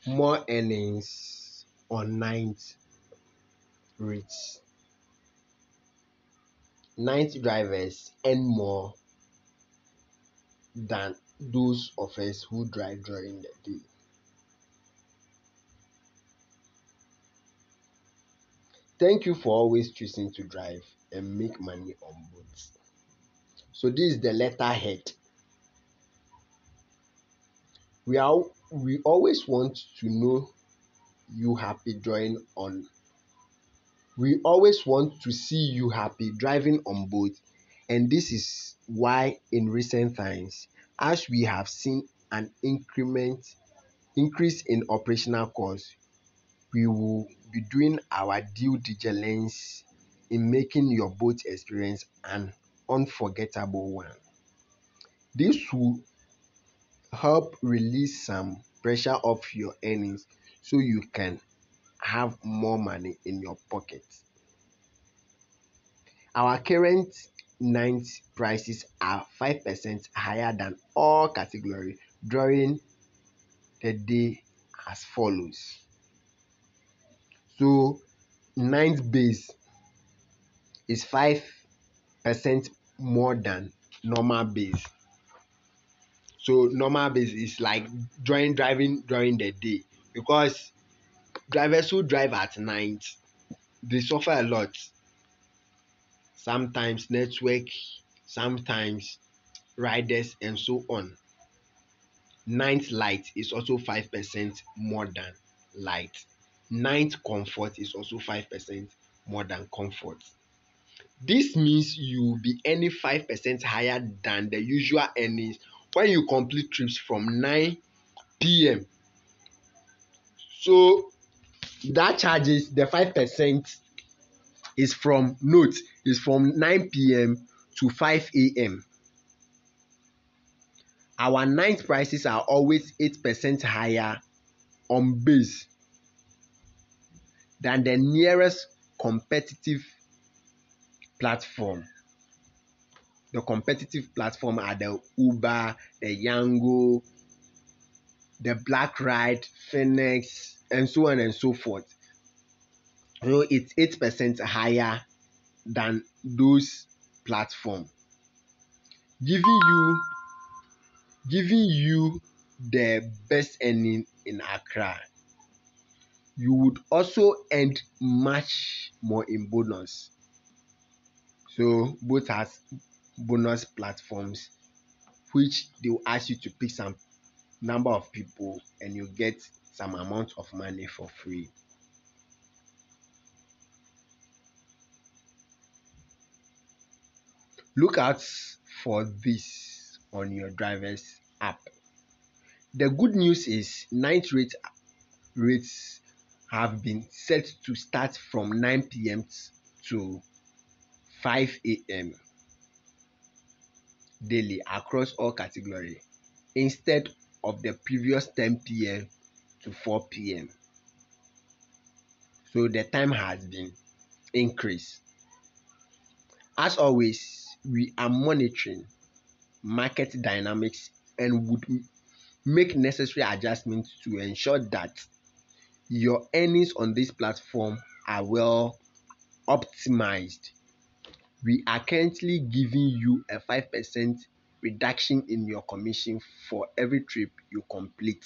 more earnings on night rates. Night drivers earn more than those of us who drive during the day. Thank you for always choosing to drive and make money on boats. So this is the letterhead. We always want to know you happy drawing on. We always want to see you happy driving on boat, and this is why in recent times, as we have seen an increase in operational costs, we will be doing our due diligence in making your boat experience an unforgettable one. This will help release some pressure off your earnings so you can have more money in your pocket. Our current night prices are 5% higher than all category during the day as follows. So night base is 5% more than normal base. So normal base is like driving during the day, because drivers who drive at night, they suffer a lot. Sometimes network, sometimes riders, and so on. Night light is also 5% more than light. Night comfort is also 5% more than comfort. This means you will be earning 5% higher than the usual earnings when you complete trips from 9 p.m. So that charges the 5% is from note is from 9 p.m. to 5 a.m. Our night prices are always 8% higher on base than the nearest competitive platform. The competitive platform are the Uber, the Yango, the Black Ride, Phoenix, and so on and so forth. So it's 8% higher than those platforms, giving you the best earning in Accra. You would also earn much more in bonus. So both has bonus platforms which they will ask you to pick some number of people and you get some amount of money for free. Look out for this on your driver's app. The good news is rates have been set to start from 9 p.m. to 5 a.m. daily across all categories instead of the previous 10 p.m. to 4 p.m. So the time has been increased. As always, we are monitoring market dynamics and would make necessary adjustments to ensure that your earnings on this platform are well optimized. We are currently giving you a 5% reduction in your commission for every trip you complete.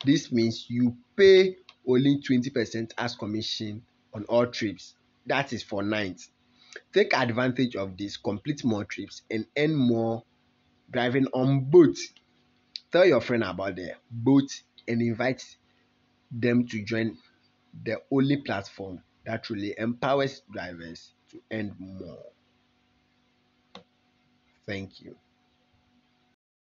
This means you pay only 20% as commission on all trips. That is for night. Take advantage of this, complete more trips, and earn more driving on boat. Tell your friend about the boat and invite them to join the only platform that truly empowers drivers to earn more. Thank you.